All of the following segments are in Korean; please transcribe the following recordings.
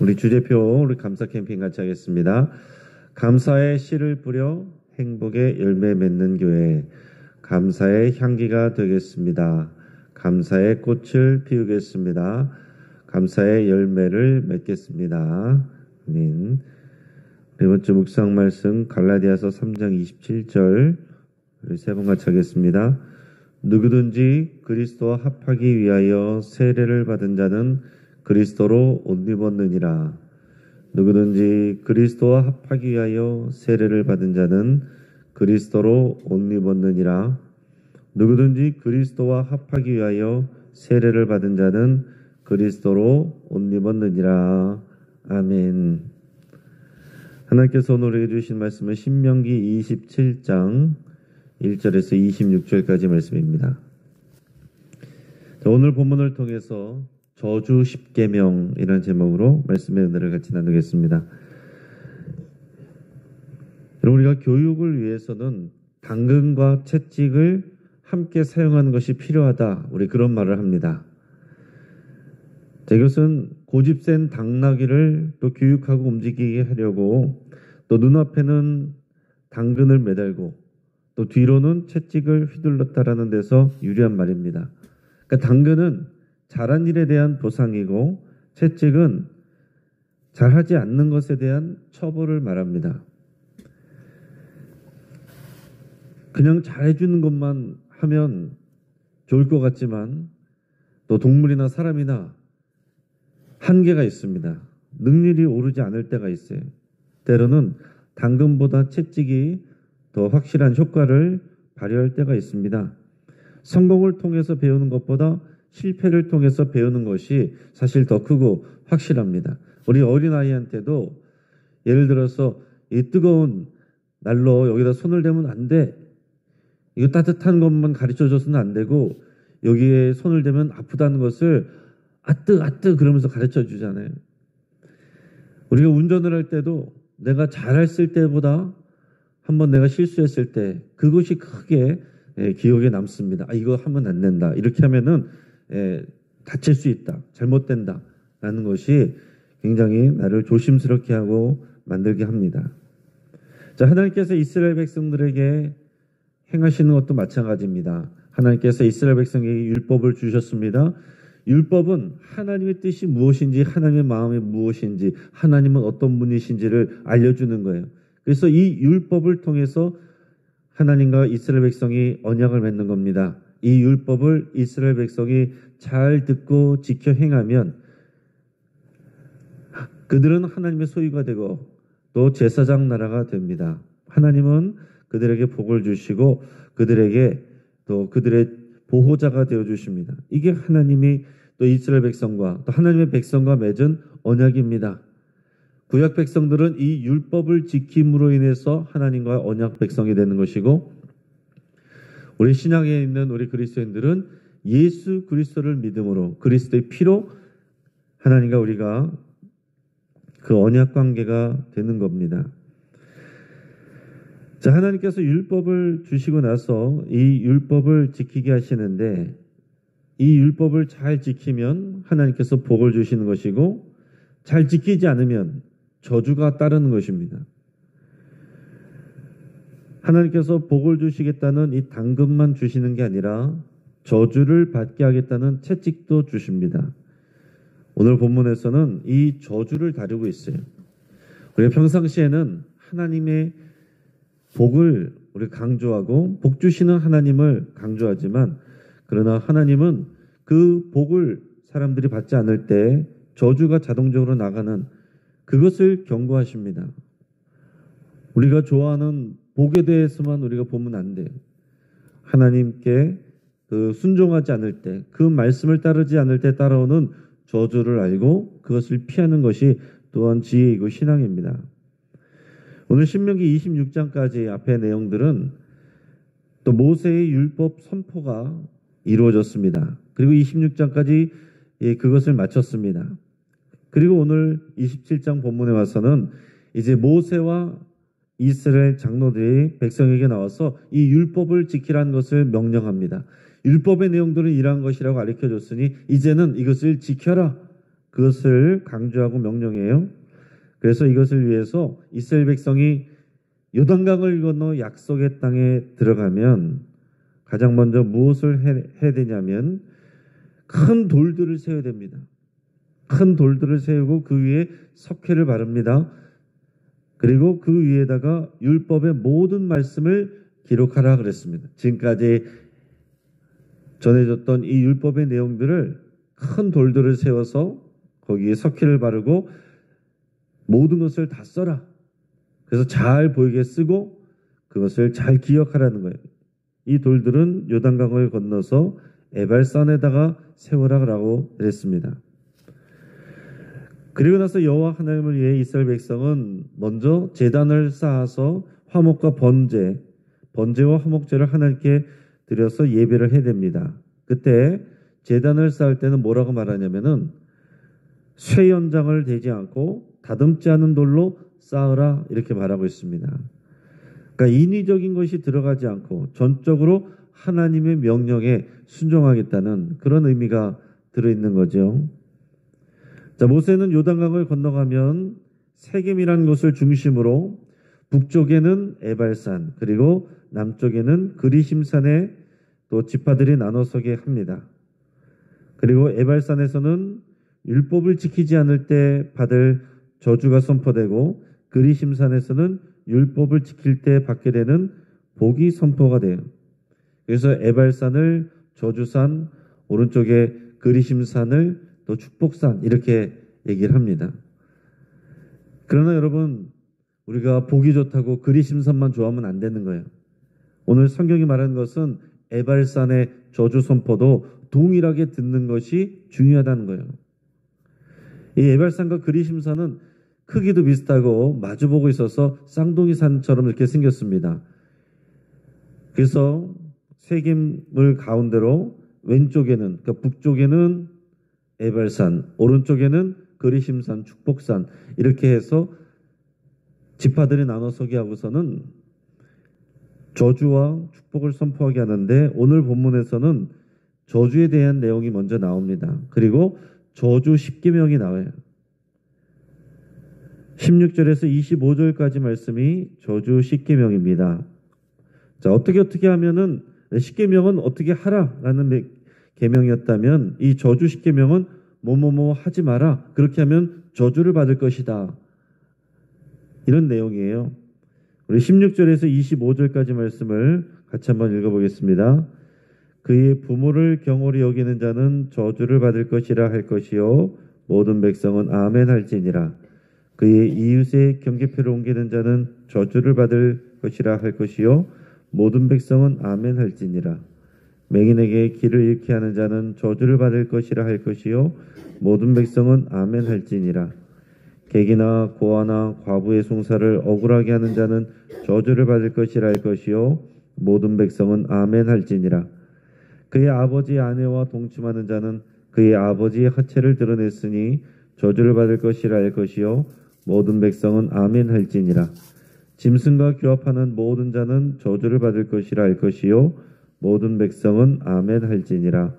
우리 주제표 우리 감사 캠핑 같이 하겠습니다. 감사의 씨를 뿌려 행복의 열매 맺는 교회, 감사의 향기가 되겠습니다. 감사의 꽃을 피우겠습니다. 감사의 열매를 맺겠습니다. 아멘. 네 번째 묵상 말씀 갈라디아서 3장 27절 우리 세 번 같이 하겠습니다. 누구든지 그리스도와 합하기 위하여 세례를 받은 자는 그리스도로 옷 입었느니라. 누구든지 그리스도와 합하기 위하여 세례를 받은 자는 그리스도로 옷 입었느니라. 누구든지 그리스도와 합하기 위하여 세례를 받은 자는 그리스도로 옷 입었느니라. 아멘. 하나님께서 오늘 우리에게 주신 말씀은 신명기 27장 1절에서 26절까지 말씀입니다. 오늘 본문을 통해서 저주 10계명이라는 제목으로 말씀의 은혜를 같이 나누겠습니다. 우리가 교육을 위해서는 당근과 채찍을 함께 사용하는 것이 필요하다. 우리 그런 말을 합니다. 이것은 고집센 당나귀를 또 교육하고 움직이게 하려고 또 눈앞에는 당근을 매달고 또 뒤로는 채찍을 휘둘렀다라는 데서 유리한 말입니다. 그러니까 당근은 잘한 일에 대한 보상이고 채찍은 잘하지 않는 것에 대한 처벌을 말합니다. 그냥 잘해주는 것만 하면 좋을 것 같지만 또 동물이나 사람이나 한계가 있습니다. 능률이 오르지 않을 때가 있어요. 때로는 당근보다 채찍이 더 확실한 효과를 발휘할 때가 있습니다. 성공을 통해서 배우는 것보다 실패를 통해서 배우는 것이 사실 더 크고 확실합니다. 우리 어린아이한테도 예를 들어서 이 뜨거운 난로 여기다 손을 대면 안 돼. 이거 따뜻한 것만 가르쳐줘서는 안 되고 여기에 손을 대면 아프다는 것을 아뜨 그러면서 가르쳐 주잖아요. 우리가 운전을 할 때도 내가 잘했을 때보다 한번 내가 실수했을 때 그것이 크게 기억에 남습니다. 이거 하면 안 된다. 이렇게 하면은 다칠 수 있다. 잘못된다. 라는 것이 굉장히 나를 조심스럽게 하고 만들게 합니다. 자, 하나님께서 이스라엘 백성들에게 행하시는 것도 마찬가지입니다. 하나님께서 이스라엘 백성에게 율법을 주셨습니다. 율법은 하나님의 뜻이 무엇인지, 하나님의 마음이 무엇인지, 하나님은 어떤 분이신지를 알려주는 거예요. 그래서 이 율법을 통해서 하나님과 이스라엘 백성이 언약을 맺는 겁니다. 이 율법을 이스라엘 백성이 잘 듣고 지켜 행하면 그들은 하나님의 소유가 되고 또 제사장 나라가 됩니다. 하나님은 그들에게 복을 주시고 그들에게 또 그들의 보호자가 되어 주십니다. 이게 하나님이 또 이스라엘 백성과 또 하나님의 백성과 맺은 언약입니다. 구약 백성들은 이 율법을 지킴으로 인해서 하나님과 언약 백성이 되는 것이고 우리 신약에 있는 우리 그리스도인들은 예수 그리스도를 믿음으로 그리스도의 피로 하나님과 우리가 그 언약 관계가 되는 겁니다. 자, 하나님께서 율법을 주시고 나서 이 율법을 지키게 하시는데 이 율법을 잘 지키면 하나님께서 복을 주시는 것이고 잘 지키지 않으면 저주가 따르는 것입니다. 하나님께서 복을 주시겠다는 이 당근만 주시는 게 아니라 저주를 받게 하겠다는 채찍도 주십니다. 오늘 본문에서는 이 저주를 다루고 있어요. 우리가 평상시에는 하나님의 복을 우리 강조하고 복 주시는 하나님을 강조하지만 그러나 하나님은 그 복을 사람들이 받지 않을 때 저주가 자동적으로 나가는 그것을 경고하십니다. 우리가 좋아하는 복에 대해서만 우리가 보면 안 돼요. 하나님께 순종하지 않을 때, 그 말씀을 따르지 않을 때 따라오는 저주를 알고 그것을 피하는 것이 또한 지혜이고 신앙입니다. 오늘 신명기 26장까지 앞의 내용들은 또 모세의 율법 선포가 이루어졌습니다. 그리고 26장까지 그것을 마쳤습니다. 그리고 오늘 27장 본문에 와서는 이제 모세와 이스라엘 장로들이 백성에게 나와서 이 율법을 지키라는 것을 명령합니다. 율법의 내용들은 이러한 것이라고 가르쳐줬으니 이제는 이것을 지켜라 그것을 강조하고 명령해요. 그래서 이것을 위해서 이스라엘 백성이 요단강을 건너 약속의 땅에 들어가면 가장 먼저 무엇을 해야 되냐면 큰 돌들을 세워야 됩니다. 큰 돌들을 세우고 그 위에 석회를 바릅니다. 그리고 그 위에다가 율법의 모든 말씀을 기록하라 그랬습니다. 지금까지 전해졌던 이 율법의 내용들을 큰 돌들을 세워서 거기에 석회를 바르고 모든 것을 다 써라. 그래서 잘 보이게 쓰고 그것을 잘 기억하라는 거예요. 이 돌들은 요단강을 건너서 에발산에다가 세우라고 그랬습니다. 그리고 나서 여호와 하나님을 위해 이스라엘 백성은 먼저 제단을 쌓아서 화목과 번제와 화목제를 하나님께 드려서 예배를 해야 됩니다. 그때 제단을 쌓을 때는 뭐라고 말하냐면은 쇠 연장을 대지 않고 다듬지 않은 돌로 쌓으라 이렇게 말하고 있습니다. 그러니까 인위적인 것이 들어가지 않고 전적으로 하나님의 명령에 순종하겠다는 그런 의미가 들어있는 거죠. 자, 모세는 요단강을 건너가면 세겜이라는 곳을 중심으로 북쪽에는 에발산 그리고 남쪽에는 그리심산에 또 지파들이 나눠 서게 합니다. 그리고 에발산에서는 율법을 지키지 않을 때 받을 저주가 선포되고 그리심산에서는 율법을 지킬 때 받게 되는 복이 선포가 돼요. 그래서 에발산을 저주산, 오른쪽에 그리심산을 또 축복산 이렇게 얘기를 합니다. 그러나 여러분 우리가 복이 좋다고 그리심산만 좋아하면 안 되는 거예요. 오늘 성경이 말하는 것은 에발산의 저주 선포도 동일하게 듣는 것이 중요하다는 거예요. 이 에발산과 그리심산은 크기도 비슷하고 마주보고 있어서 쌍둥이 산처럼 이렇게 생겼습니다. 그래서 세겜을 가운데로 왼쪽에는 그러니까 북쪽에는 에발산, 오른쪽에는 그리심산, 축복산 이렇게 해서 지파들이 나눠 서게 하고서는 저주와 축복을 선포하게 하는데 오늘 본문에서는 저주에 대한 내용이 먼저 나옵니다. 그리고 저주 10계명이 나와요. 16절에서 25절까지 말씀이 저주 10계명입니다. 자, 어떻게 하면은 10계명은 어떻게 하라라는 계명이었다면 이 저주 10계명은 뭐뭐뭐 하지 마라. 그렇게 하면 저주를 받을 것이다. 이런 내용이에요. 우리 16절에서 25절까지 말씀을 같이 한번 읽어보겠습니다. 그의 부모를 경홀히 여기는 자는 저주를 받을 것이라 할 것이요 모든 백성은 아멘 할지니라. 그의 이웃의 경계표를 옮기는 자는 저주를 받을 것이라 할 것이요 모든 백성은 아멘 할지니라. 맹인에게 길을 잃게 하는 자는 저주를 받을 것이라 할 것이요 모든 백성은 아멘 할지니라. 객이나 고아나 과부의 송사를 억울하게 하는 자는 저주를 받을 것이라 할 것이요 모든 백성은 아멘 할지니라. 그의 아버지의 아내와 동침하는 자는 그의 아버지의 하체를 드러냈으니 저주를 받을 것이라 할 것이요 모든 백성은 아멘 할지니라. 짐승과 규합하는 모든 자는 저주를 받을 것이라 할 것이요 모든 백성은 아멘 할지니라.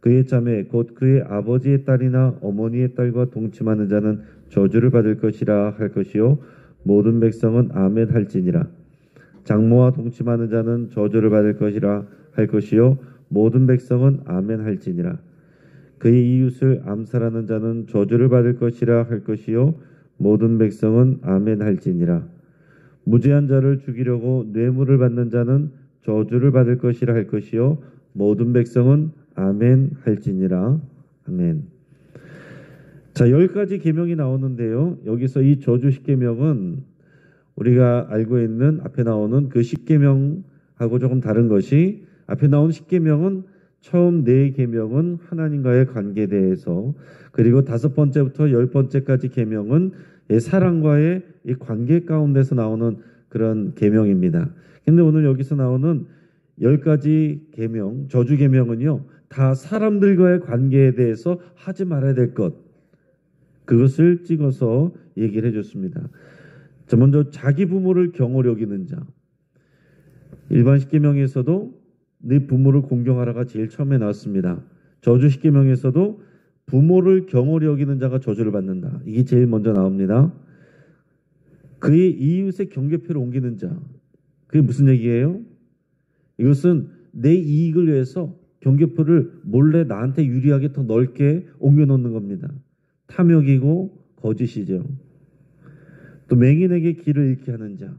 그의 자매 곧 그의 아버지의 딸이나 어머니의 딸과 동침하는 자는 저주를 받을 것이라 할 것이요 모든 백성은 아멘 할지니라. 장모와 동침하는 자는 저주를 받을 것이라 할 것이요 모든 백성은 아멘 할지니라. 그의 이웃을 암살하는 자는 저주를 받을 것이라 할 것이요 모든 백성은 아멘 할지니라. 무죄한 자를 죽이려고 뇌물을 받는 자는 저주를 받을 것이라 할 것이요 모든 백성은 아멘 할지니라. 아멘. 자, 10가지 계명이 나오는데요. 여기서 이 저주 10계명은 우리가 알고 있는 앞에 나오는 그 10계명하고 조금 다른 것이 앞에 나온 10계명은 처음 4계명은 하나님과의 관계에 대해서 그리고 5번째부터 10번째까지 계명은 사랑과의 이 관계 가운데서 나오는 그런 계명입니다. 근데 오늘 여기서 나오는 10가지 계명, 저주 계명은요. 다 사람들과의 관계에 대해서 하지 말아야 될 것. 그것을 찍어서 얘기를 해줬습니다. 자, 먼저 자기 부모를 경홀히 여기는 자. 일반 10계명에서도 네 부모를 공경하라가 제일 처음에 나왔습니다. 저주 10계명에서도 부모를 경홀히 여기는 자가 저주를 받는다. 이게 제일 먼저 나옵니다. 그의 이웃의 경계표를 옮기는 자. 그게 무슨 얘기예요? 이것은 내 이익을 위해서 경계표를 몰래 나한테 유리하게 더 넓게 옮겨놓는 겁니다. 탐욕이고 거짓이죠. 또 맹인에게 길을 잃게 하는 자.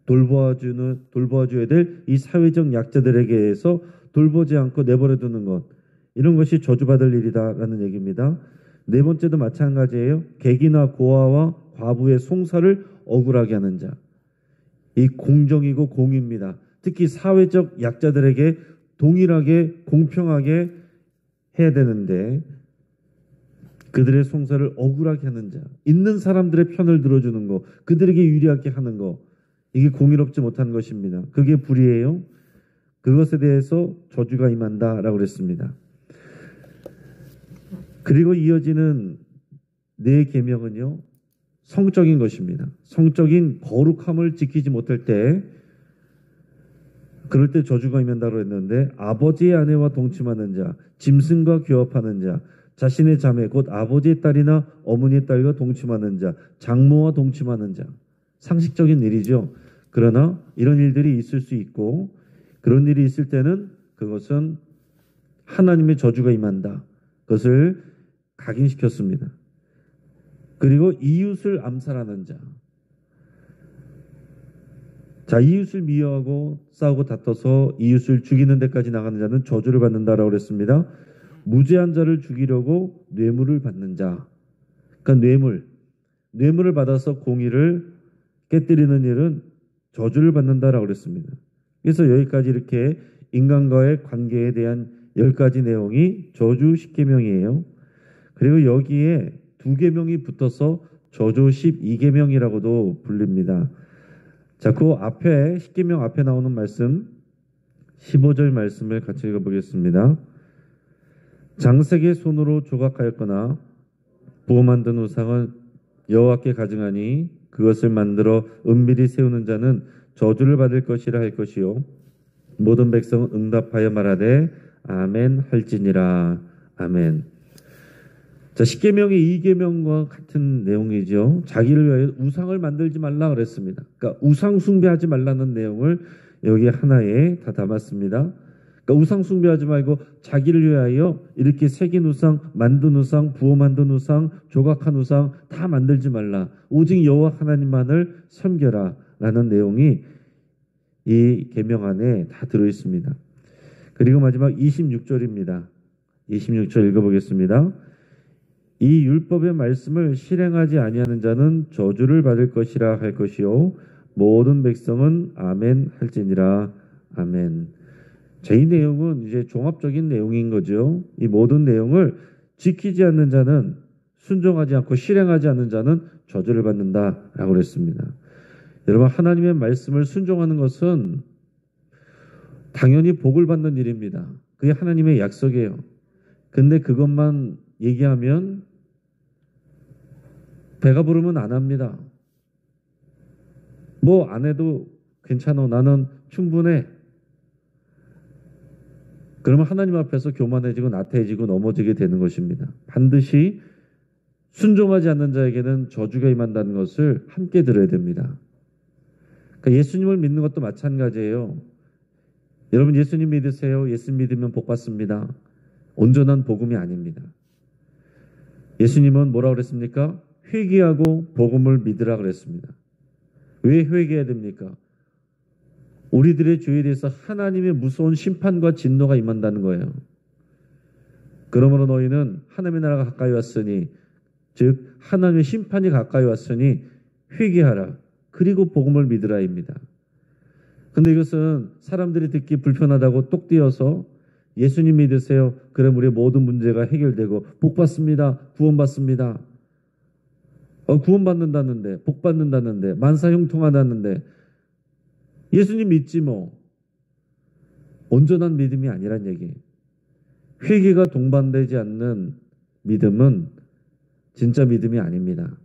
돌보아줘야 될 이 사회적 약자들에게서 돌보지 않고 내버려두는 것. 이런 것이 저주받을 일이다라는 얘기입니다. 네 번째도 마찬가지예요. 객이나 고아와 과부의 송사를 억울하게 하는 자. 이 공정이고 공의입니다. 특히 사회적 약자들에게 동일하게 공평하게 해야 되는데 그들의 송사를 억울하게 하는 자. 있는 사람들의 편을 들어주는 거. 그들에게 유리하게 하는 거. 이게 공의롭지 못한 것입니다. 그게 불의예요. 그것에 대해서 저주가 임한다라고 그랬습니다. 그리고 이어지는 네 계명은요. 성적인 것입니다. 성적인 거룩함을 지키지 못할 때 그럴 때 저주가 임한다고 했는데 아버지의 아내와 동침하는 자, 짐승과 교합하는 자, 자신의 자매 곧 아버지의 딸이나 어머니의 딸과 동침하는 자, 장모와 동침하는 자. 상식적인 일이죠. 그러나 이런 일들이 있을 수 있고 그런 일이 있을 때는 그것은 하나님의 저주가 임한다. 그것을 각인시켰습니다. 그리고 이웃을 암살하는 자. 자, 이웃을 미워하고 싸우고 다퉈서 이웃을 죽이는 데까지 나가는 자는 저주를 받는다라고 그랬습니다. 무죄한 자를 죽이려고 뇌물을 받는 자. 그러니까 뇌물을 받아서 공의를 깨뜨리는 일은 저주를 받는다라고 그랬습니다. 그래서 여기까지 이렇게 인간과의 관계에 대한 10가지 내용이 저주 10계명이에요. 그리고 여기에 2계명이 붙어서 저주 12계명이라고도 불립니다. 자, 그 앞에 10계명 앞에 나오는 말씀 15절 말씀을 같이 읽어보겠습니다. 장색의 손으로 조각하였거나 부어 만든 우상을 여호와께 가증하니 그것을 만들어 은밀히 세우는 자는 저주를 받을 것이라 할 것이요 모든 백성은 응답하여 말하되 아멘 할지니라. 아멘. 자, 10계명이 2계명과 같은 내용이죠. 자기를 위하여 우상을 만들지 말라 그랬습니다. 그러니까 우상 숭배하지 말라는 내용을 여기 하나에 다 담았습니다. 그러니까 우상 숭배하지 말고 자기를 위하여 이렇게 새긴 우상, 만든 우상, 부어 만든 우상, 조각한 우상 다 만들지 말라. 오직 여호와 하나님만을 섬겨라 라는 내용이 이 계명 안에 다 들어있습니다. 그리고 마지막 26절입니다. 26절 읽어보겠습니다. 이 율법의 말씀을 실행하지 아니하는 자는 저주를 받을 것이라 할 것이요 모든 백성은 아멘 할지니라. 아멘. 자, 이 내용은 이제 종합적인 내용인 거죠. 이 모든 내용을 지키지 않는 자는 순종하지 않고 실행하지 않는 자는 저주를 받는다라고 그랬습니다. 여러분, 하나님의 말씀을 순종하는 것은 당연히 복을 받는 일입니다. 그게 하나님의 약속이에요. 근데 그것만 얘기하면 배가 부르면 안 합니다. 뭐 안 해도 괜찮아. 나는 충분해. 그러면 하나님 앞에서 교만해지고 나태해지고 넘어지게 되는 것입니다. 반드시 순종하지 않는 자에게는 저주가 임한다는 것을 함께 들어야 됩니다. 그러니까 예수님을 믿는 것도 마찬가지예요. 여러분 예수님 믿으세요. 예수 믿으면 복 받습니다. 온전한 복음이 아닙니다. 예수님은 뭐라고 그랬습니까? 회개하고 복음을 믿으라 그랬습니다. 왜 회개해야 됩니까? 우리들의 죄에 대해서 하나님의 무서운 심판과 진노가 임한다는 거예요. 그러므로 너희는 하나님의 나라가 가까이 왔으니 즉 하나님의 심판이 가까이 왔으니 회개하라. 그리고 복음을 믿으라입니다. 근데 이것은 사람들이 듣기 불편하다고 똑 띄어서 예수님 믿으세요. 그럼 우리의 모든 문제가 해결되고 복 받습니다. 구원 받습니다. 구원 받는다는데 복 받는다는데 만사형통하다는데 예수님 믿지 뭐. 온전한 믿음이 아니란 얘기예요. 회개가 동반되지 않는 믿음은 진짜 믿음이 아닙니다.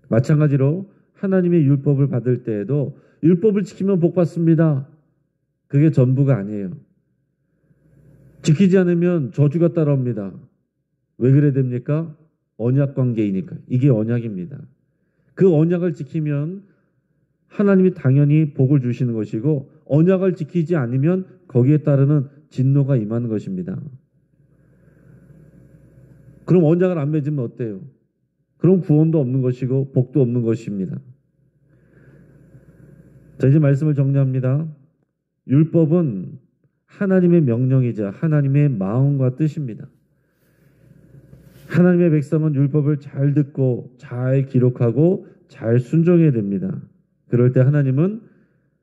마찬가지로 하나님의 율법을 받을 때에도 율법을 지키면 복 받습니다. 그게 전부가 아니에요. 지키지 않으면 저주가 따라옵니다. 왜 그래야 됩니까? 언약 관계이니까. 이게 언약입니다. 그 언약을 지키면 하나님이 당연히 복을 주시는 것이고 언약을 지키지 않으면 거기에 따르는 진노가 임하는 것입니다. 그럼 언약을 안 맺으면 어때요? 그럼 구원도 없는 것이고 복도 없는 것입니다. 자, 이제 말씀을 정리합니다. 율법은 하나님의 명령이자 하나님의 마음과 뜻입니다. 하나님의 백성은 율법을 잘 듣고 잘 기록하고 잘 순종해야 됩니다. 그럴 때 하나님은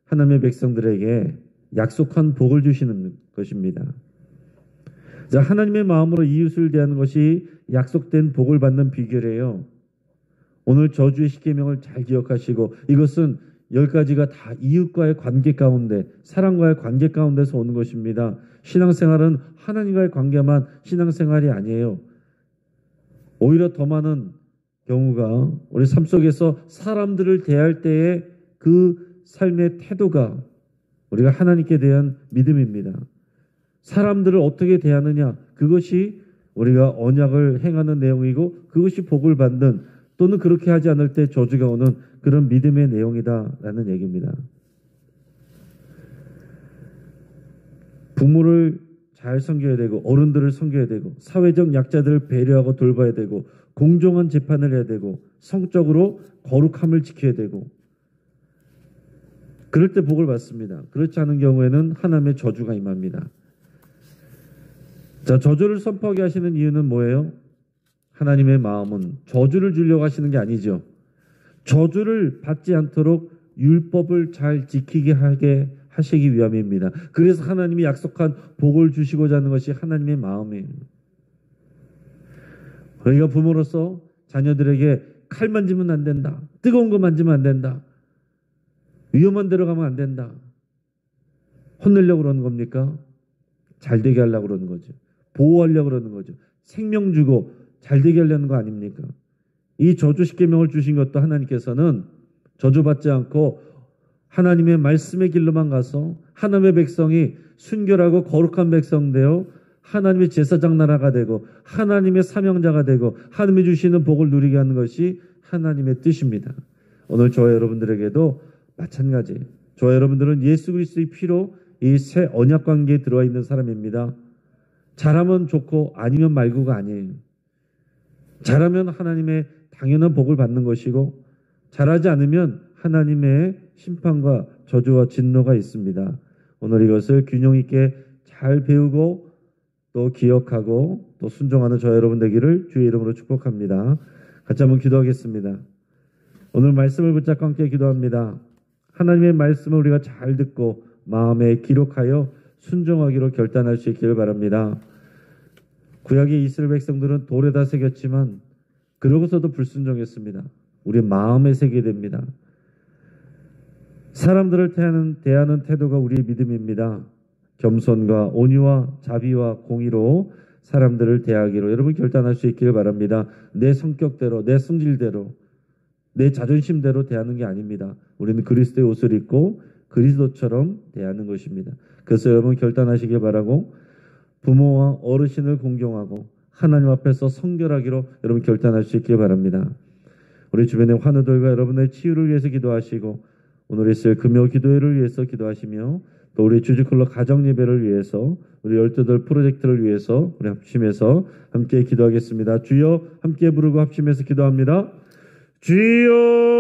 하나님의 백성들에게 약속한 복을 주시는 것입니다. 자, 하나님의 마음으로 이웃을 대하는 것이 약속된 복을 받는 비결이에요. 오늘 저주의 십계명을 잘 기억하시고 이것은 10가지가 다 이웃과의 관계 가운데 사랑과의 관계 가운데서 오는 것입니다. 신앙생활은 하나님과의 관계만 신앙생활이 아니에요. 오히려 더 많은 경우가 우리 삶 속에서 사람들을 대할 때의 그 삶의 태도가 우리가 하나님께 대한 믿음입니다. 사람들을 어떻게 대하느냐 그것이 우리가 언약을 행하는 내용이고 그것이 복을 받는 또는 그렇게 하지 않을 때 저주가 오는 그런 믿음의 내용이다라는 얘기입니다. 부모를 잘 섬겨야 되고 어른들을 섬겨야 되고 사회적 약자들을 배려하고 돌봐야 되고 공정한 재판을 해야 되고 성적으로 거룩함을 지켜야 되고 그럴 때 복을 받습니다. 그렇지 않은 경우에는 하나님의 저주가 임합니다. 자, 저주를 선포하게 하시는 이유는 뭐예요? 하나님의 마음은 저주를 주려고 하시는 게 아니죠. 저주를 받지 않도록 율법을 잘 지키게 하게 하시기 위함입니다. 그래서 하나님이 약속한 복을 주시고자 하는 것이 하나님의 마음이에요. 우리가 부모로서 자녀들에게 칼 만지면 안 된다. 뜨거운 거 만지면 안 된다. 위험한 데로 가면 안 된다. 혼내려고 그러는 겁니까? 잘 되게 하려고 그러는 거죠. 보호하려고 그러는 거죠. 생명 주고 잘 되게 하려는 거 아닙니까? 이 저주 십계명을 주신 것도 하나님께서는 저주받지 않고 하나님의 말씀의 길로만 가서 하나님의 백성이 순결하고 거룩한 백성 되어 하나님의 제사장 나라가 되고 하나님의 사명자가 되고 하나님이 주시는 복을 누리게 하는 것이 하나님의 뜻입니다. 오늘 저와 여러분들에게도 마찬가지. 저와 여러분들은 예수 그리스도의 피로 이 새 언약 관계에 들어와 있는 사람입니다. 잘하면 좋고 아니면 말고가 아니에요. 잘하면 하나님의 당연한 복을 받는 것이고 잘하지 않으면 하나님의 심판과 저주와 진노가 있습니다. 오늘 이것을 균형 있게 잘 배우고 또 기억하고 또 순종하는 저 여러분 되기를 주의 이름으로 축복합니다. 같이 한번 기도하겠습니다. 오늘 말씀을 붙잡고 함께 기도합니다. 하나님의 말씀을 우리가 잘 듣고 마음에 기록하여 순종하기로 결단할 수 있기를 바랍니다. 구약의 이스라엘 백성들은 돌에다 새겼지만 그러고서도 불순종했습니다. 우리 마음에 새기게 됩니다. 사람들을 대하는 태도가 우리의 믿음입니다. 겸손과 온유와 자비와 공의로 사람들을 대하기로 여러분 결단할 수 있기를 바랍니다. 내 성격대로 내 성질대로 내 자존심대로 대하는 게 아닙니다. 우리는 그리스도의 옷을 입고 그리스도처럼 대하는 것입니다. 그래서 여러분 결단하시길 바라고 부모와 어르신을 공경하고 하나님 앞에서 성결하기로 여러분 결단할 수 있길 바랍니다. 우리 주변의 환우들과 여러분의 치유를 위해서 기도하시고 오늘 있을 금요 기도회를 위해서 기도하시며 또 우리 주지클럽 가정예배를 위해서 우리 열두들 프로젝트를 위해서 우리 합심해서 함께 기도하겠습니다. 주여 함께 부르고 합심해서 기도합니다. 주여